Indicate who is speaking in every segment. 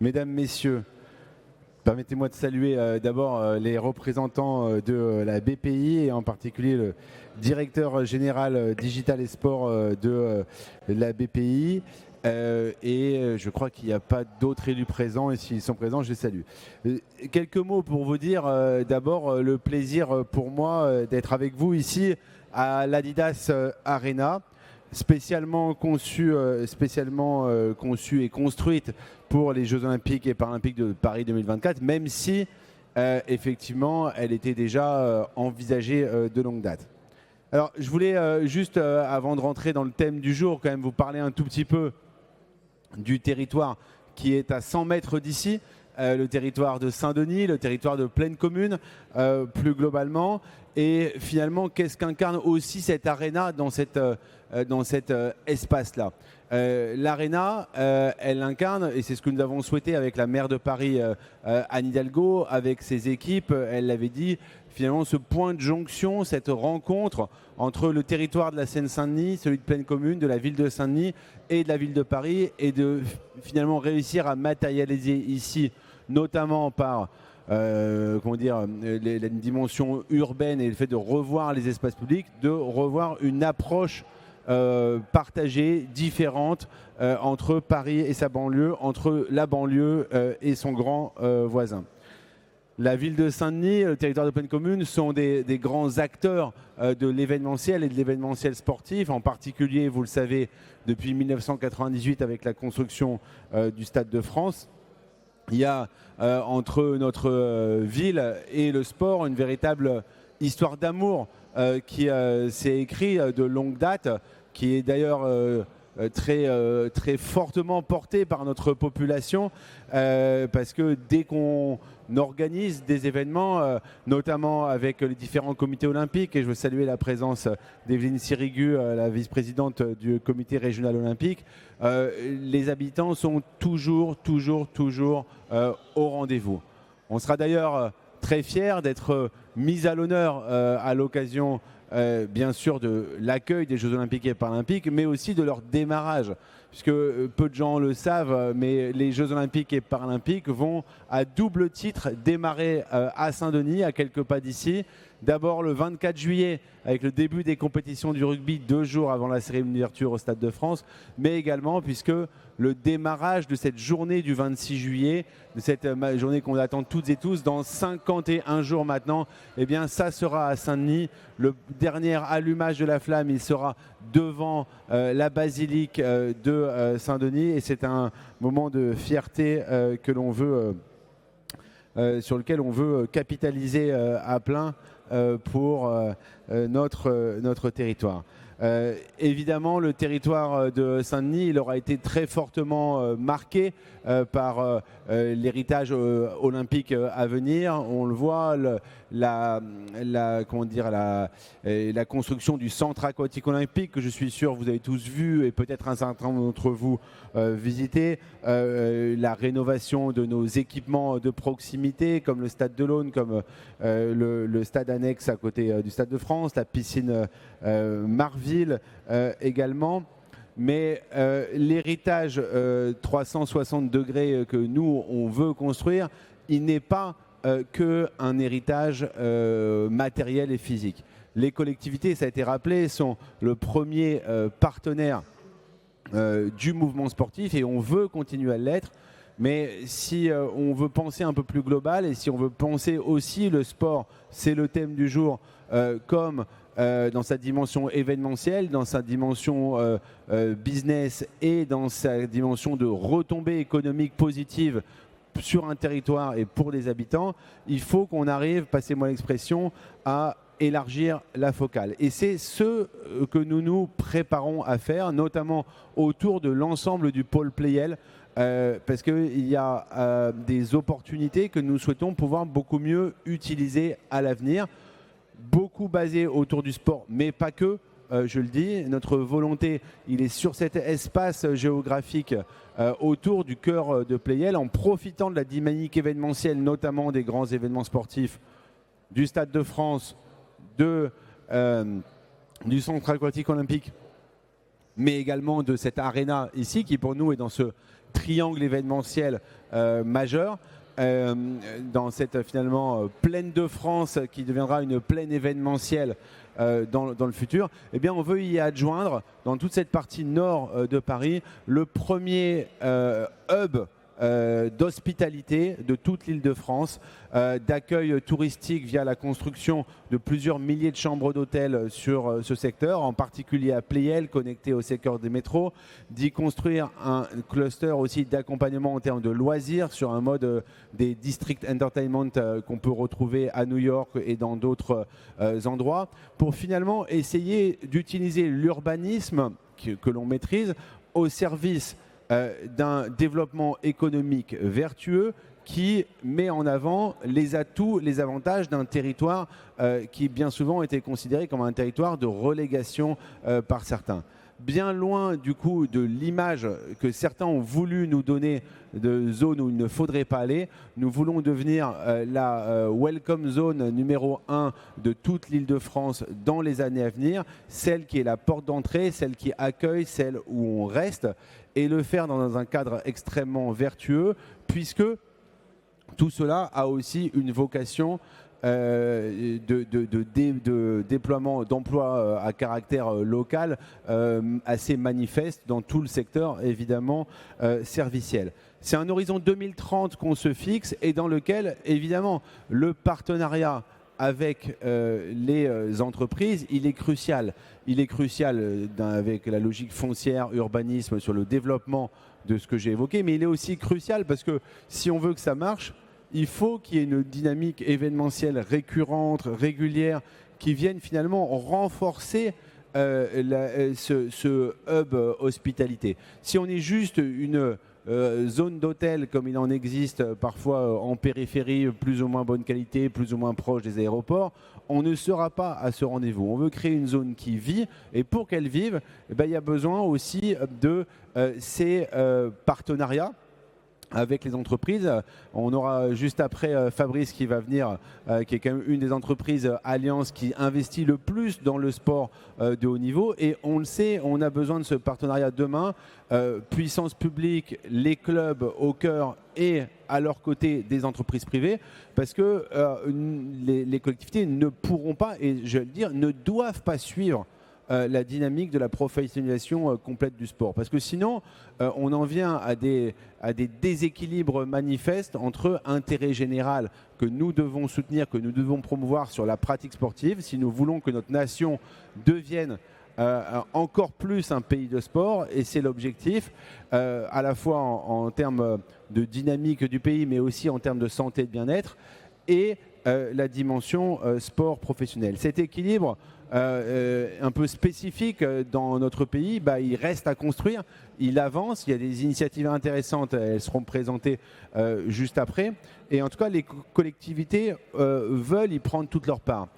Speaker 1: Mesdames, Messieurs, permettez-moi de saluer d'abord les représentants de la BPI et en particulier le directeur général digital et sport de la BPI. Et je crois qu'il n'y a pas d'autres élus présents et s'ils sont présents, je les salue. Quelques mots pour vous dire d'abord le plaisir pour moi d'être avec vous ici à l'Adidas Arena. Spécialement conçue et construite pour les Jeux Olympiques et Paralympiques de Paris 2024, même si effectivement elle était déjà envisagée de longue date. Alors je voulais juste avant de rentrer dans le thème du jour quand même vous parler un tout petit peu du territoire qui est à 100 mètres d'ici, le territoire de Saint-Denis, le territoire de Plaine Commune plus globalement. Et finalement, qu'est-ce qu'incarne aussi cette aréna dans cet espace-là? L'aréna, elle incarne, et c'est ce que nous avons souhaité avec la maire de Paris, Anne Hidalgo, avec ses équipes, elle l'avait dit, finalement ce point de jonction, cette rencontre entre le territoire de la Seine-Saint-Denis, celui de Plaine Commune, de la ville de Saint-Denis et de la ville de Paris, et de finalement réussir à matérialiser ici, notamment par la dimension urbaine et le fait de revoir les espaces publics, de revoir une approche partagée, différente entre Paris et sa banlieue, entre la banlieue et son grand voisin. La ville de Saint-Denis, le territoire de Plaine Commune sont des grands acteurs de l'événementiel et de l'événementiel sportif, en particulier, vous le savez, depuis 1998 avec la construction du Stade de France. Il y a entre notre ville et le sport une véritable histoire d'amour qui s'est écrite de longue date, qui est d'ailleurs très fortement portée par notre population parce que dès qu'on organise des événements, notamment avec les différents comités olympiques, et je veux saluer la présence d'Evelyne Sirigu, la vice-présidente du comité régional olympique, les habitants sont toujours au rendez-vous. On sera d'ailleurs très fiers d'être mis à l'honneur à l'occasion bien sûr de l'accueil des Jeux Olympiques et Paralympiques, mais aussi de leur démarrage. Puisque peu de gens le savent, mais les Jeux Olympiques et Paralympiques vont à double titre démarrer à Saint-Denis, à quelques pas d'ici. D'abord le 24 juillet avec le début des compétitions du rugby 2 jours avant la cérémonie d'ouverture au Stade de France, mais également puisque le démarrage de cette journée du 26 juillet, de cette journée qu'on attend toutes et tous, dans 51 jours maintenant, eh bien ça sera à Saint-Denis. Le dernier allumage de la flamme, il sera devant la basilique de Saint-Denis, et c'est un moment de fierté que l'on veut, sur lequel on veut capitaliser à plein pour notre territoire. Évidemment, le territoire de Saint-Denis, il aura été très fortement marqué par l'héritage olympique à venir. On le voit, la construction du centre aquatique olympique, que je suis sûr vous avez tous vu et peut-être un certain nombre d'entre vous visité, la rénovation de nos équipements de proximité comme le stade de l'Aune, comme le stade annexe à côté du Stade de France, la piscine Marville également. Mais l'héritage 360 degrés que nous, on veut construire, il n'est pas qu'un héritage matériel et physique. Les collectivités, ça a été rappelé, sont le premier partenaire du mouvement sportif et on veut continuer à l'être. Mais si on veut penser un peu plus global et si on veut penser aussi le sport, c'est le thème du jour, comme dans sa dimension événementielle, dans sa dimension business et dans sa dimension de retombée économique positive sur un territoire et pour les habitants, il faut qu'on arrive, passez-moi l'expression, à élargir la focale. Et c'est ce que nous nous préparons à faire, notamment autour de l'ensemble du pôle Playel, parce qu'il y a des opportunités que nous souhaitons pouvoir beaucoup mieux utiliser à l'avenir, beaucoup basées autour du sport, mais pas que. Je le dis, notre volonté, il est sur cet espace géographique autour du cœur de Playel, en profitant de la dynamique événementielle, notamment des grands événements sportifs du Stade de France, du centre aquatique olympique, mais également de cette aréna ici, qui pour nous est dans ce triangle événementiel majeur. Dans cette finalement plaine de France qui deviendra une plaine événementielle dans le futur, eh bien, on veut y adjoindre dans toute cette partie nord de Paris le premier hub d'hospitalité de toute l'Île-de-France, d'accueil touristique via la construction de plusieurs milliers de chambres d'hôtel sur ce secteur, en particulier à Pleyel, connecté au secteur des métros, d'y construire un cluster aussi d'accompagnement en termes de loisirs sur un mode des district entertainment qu'on peut retrouver à New York et dans d'autres endroits, pour finalement essayer d'utiliser l'urbanisme que l'on maîtrise au service d'un développement économique vertueux qui met en avant les atouts, les avantages d'un territoire qui bien souvent était considéré comme un territoire de relégation par certains. Bien loin du coup de l'image que certains ont voulu nous donner de zones où il ne faudrait pas aller, nous voulons devenir la welcome zone numéro 1 de toute l'Île-de-France dans les années à venir, celle qui est la porte d'entrée, celle qui accueille, celle où on reste, et le faire dans un cadre extrêmement vertueux, puisque tout cela a aussi une vocation de déploiement d'emplois à caractère local assez manifeste dans tout le secteur évidemment serviciel. C'est un horizon 2030 qu'on se fixe et dans lequel évidemment le partenariat avec les entreprises, il est crucial. Il est crucial avec la logique foncière, urbanisme, sur le développement de ce que j'ai évoqué, mais il est aussi crucial parce que si on veut que ça marche, il faut qu'il y ait une dynamique événementielle récurrente, régulière, qui vienne finalement renforcer ce hub hospitalité. Si on est juste une zone d'hôtel comme il en existe parfois en périphérie, plus ou moins bonne qualité, plus ou moins proche des aéroports, on ne sera pas à ce rendez-vous. On veut créer une zone qui vit et pour qu'elle vive, eh bien, il y a besoin aussi de ces partenariats avec les entreprises. On aura juste après Fabrice qui va venir, qui est quand même une des entreprises Alliance qui investit le plus dans le sport de haut niveau. Et on le sait, on a besoin de ce partenariat demain. Puissance publique, les clubs au cœur et à leur côté des entreprises privées, parce que les collectivités ne pourront pas, et je vais le dire, ne doivent pas suivre la dynamique de la professionnalisation complète du sport. Parce que sinon, on en vient à des déséquilibres manifestes entre intérêt général que nous devons soutenir, que nous devons promouvoir sur la pratique sportive, si nous voulons que notre nation devienne encore plus un pays de sport, et c'est l'objectif, à la fois en termes de dynamique du pays, mais aussi en termes de santé et de bien-être, et la dimension sport professionnel. Cet équilibre un peu spécifique dans notre pays, il reste à construire, il avance, il y a des initiatives intéressantes, elles seront présentées juste après. Et en tout cas, les collectivités veulent y prendre toute leur part.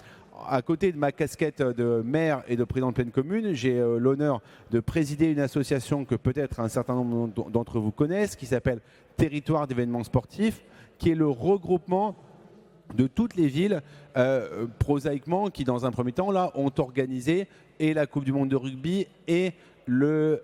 Speaker 1: À côté de ma casquette de maire et de président de pleine commune, j'ai l'honneur de présider une association que peut-être un certain nombre d'entre vous connaissent, qui s'appelle Territoire d'événements sportifs, qui est le regroupement de toutes les villes, prosaïquement, qui dans un premier temps là, ont organisé et la Coupe du Monde de rugby et les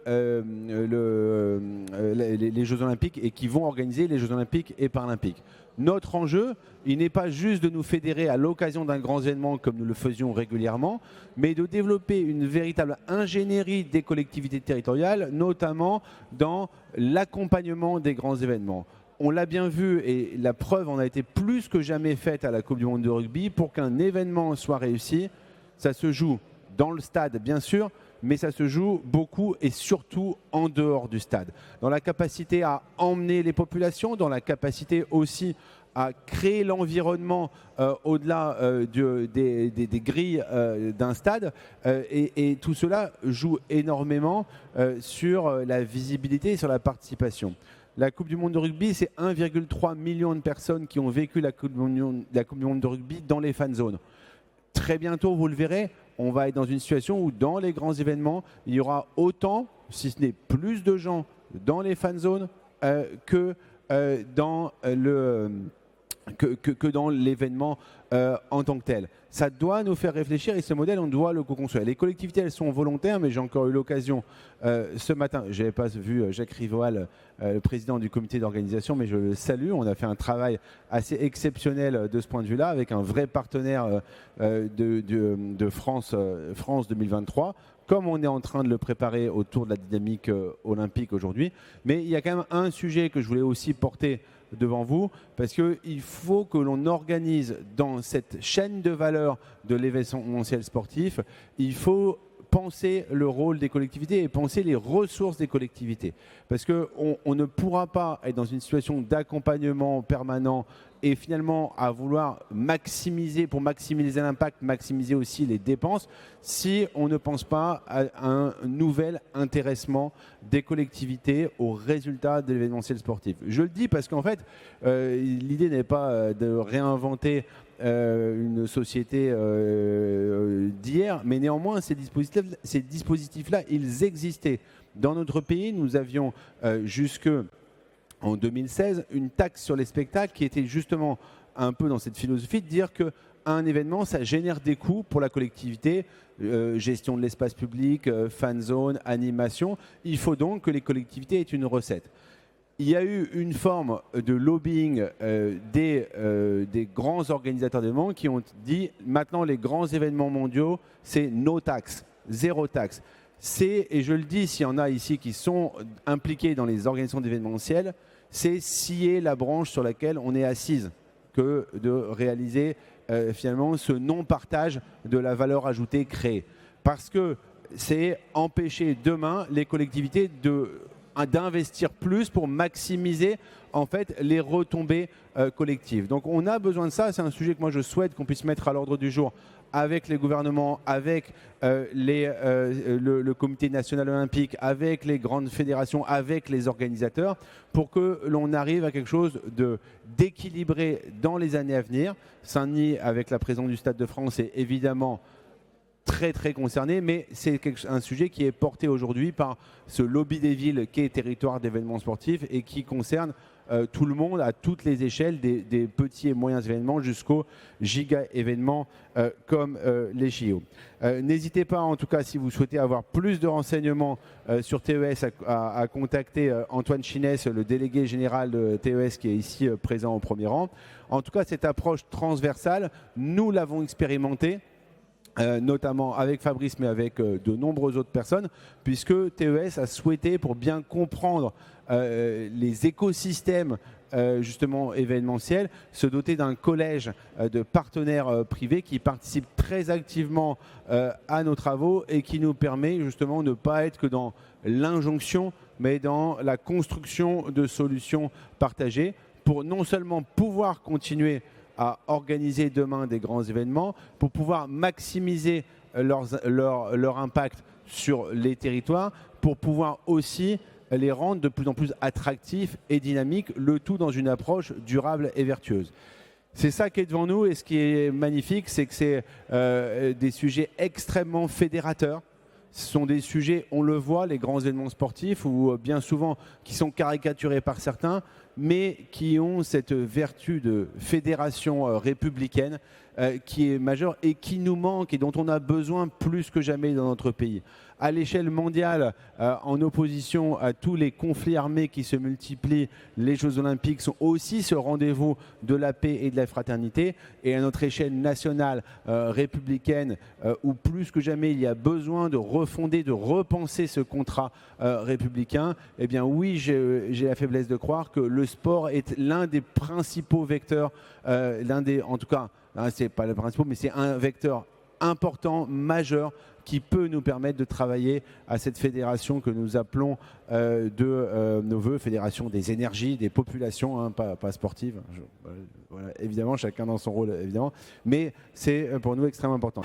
Speaker 1: Jeux Olympiques, et qui vont organiser les Jeux Olympiques et Paralympiques. Notre enjeu, il n'est pas juste de nous fédérer à l'occasion d'un grand événement comme nous le faisions régulièrement, mais de développer une véritable ingénierie des collectivités territoriales, notamment dans l'accompagnement des grands événements. On l'a bien vu et la preuve en a été plus que jamais faite à la Coupe du Monde de rugby. Pour qu'un événement soit réussi, ça se joue dans le stade bien sûr, mais ça se joue beaucoup et surtout en dehors du stade. Dans la capacité à emmener les populations, dans la capacité aussi à créer l'environnement au-delà des grilles d'un stade. Et tout cela joue énormément sur la visibilité et sur la participation. La Coupe du Monde de rugby, c'est 1,3 million de personnes qui ont vécu la Coupe du Monde de rugby dans les fan zones. Très bientôt, vous le verrez, on va être dans une situation où dans les grands événements, il y aura autant, si ce n'est plus de gens dans les fan zones que dans que dans l'événement en tant que tel. Ça doit nous faire réfléchir et ce modèle, on doit le co-construire. Les collectivités, elles sont volontaires, mais j'ai encore eu l'occasion ce matin, je n'avais pas vu Jacques Rivoal, le président du comité d'organisation, mais je le salue. On a fait un travail assez exceptionnel de ce point de vue-là, avec un vrai partenaire de France 2023, comme on est en train de le préparer autour de la dynamique olympique aujourd'hui. Mais il y a quand même un sujet que je voulais aussi porter devant vous, parce qu'il faut que l'on organise dans cette chaîne de valeur de l'événementiel sportif, il faut penser le rôle des collectivités et penser les ressources des collectivités. Parce qu'on ne pourra pas être dans une situation d'accompagnement permanent et finalement à vouloir maximiser, pour maximiser l'impact, maximiser aussi les dépenses, si on ne pense pas à un nouvel intéressement des collectivités aux résultats de l'événementiel sportif. Je le dis parce qu'en fait, l'idée n'est pas de réinventer une société d'hier, mais néanmoins, ces dispositifs-là, ils existaient. Dans notre pays, nous avions jusque en 2016 une taxe sur les spectacles qui était justement un peu dans cette philosophie de dire qu'un événement, ça génère des coûts pour la collectivité, gestion de l'espace public, fan zone, animation. Il faut donc que les collectivités aient une recette. Il y a eu une forme de lobbying des grands organisateurs d'événements qui ont dit maintenant les grands événements mondiaux, c'est no tax, zéro taxe. C'est, et je le dis s'il y en a ici qui sont impliqués dans les organisations d'événementiel, c'est scier la branche sur laquelle on est assise que de réaliser finalement ce non-partage de la valeur ajoutée créée. Parce que c'est empêcher demain les collectivités d'investir plus pour maximiser en fait les retombées collectives. Donc on a besoin de ça, c'est un sujet que moi je souhaite qu'on puisse mettre à l'ordre du jour avec les gouvernements, avec le comité national olympique, avec les grandes fédérations, avec les organisateurs, pour que l'on arrive à quelque chose d'équilibré dans les années à venir. Saint-Denis, avec la présence du Stade de France, est évidemment très concerné, mais c'est un sujet qui est porté aujourd'hui par ce lobby des villes qui est territoire d'événements sportifs et qui concerne tout le monde à toutes les échelles, des petits et moyens événements jusqu'aux giga événements comme les JO. N'hésitez pas, en tout cas, si vous souhaitez avoir plus de renseignements sur TES, à contacter Antoine Chinès, le délégué général de TES qui est ici présent au premier rang. En tout cas, cette approche transversale, nous l'avons expérimentée. Notamment avec Fabrice, mais avec de nombreuses autres personnes, puisque TES a souhaité, pour bien comprendre les écosystèmes justement événementiels, se doter d'un collège de partenaires privés qui participent très activement à nos travaux et qui nous permet justement de ne pas être que dans l'injonction, mais dans la construction de solutions partagées pour non seulement pouvoir continuer à organiser demain des grands événements, pour pouvoir maximiser leur impact sur les territoires, pour pouvoir aussi les rendre de plus en plus attractifs et dynamiques, le tout dans une approche durable et vertueuse. C'est ça qui est devant nous, et ce qui est magnifique, c'est que c'est des sujets extrêmement fédérateurs. Ce sont des sujets, on le voit, les grands événements sportifs, ou bien souvent qui sont caricaturés par certains, mais qui ont cette vertu de fédération républicaine qui est majeure et qui nous manque et dont on a besoin plus que jamais dans notre pays. À l'échelle mondiale, en opposition à tous les conflits armés qui se multiplient, les Jeux Olympiques sont aussi ce rendez-vous de la paix et de la fraternité. Et à notre échelle nationale, républicaine, où plus que jamais il y a besoin de refonder, de repenser ce contrat républicain, eh bien oui, j'ai la faiblesse de croire que le sport est l'un des principaux vecteurs, en tout cas, c'est pas le principal, mais c'est un vecteur important, majeur, qui peut nous permettre de travailler à cette fédération que nous appelons de nos voeux, fédération des énergies, des populations, hein, pas sportives. Voilà, évidemment, chacun dans son rôle, évidemment, mais c'est pour nous extrêmement important.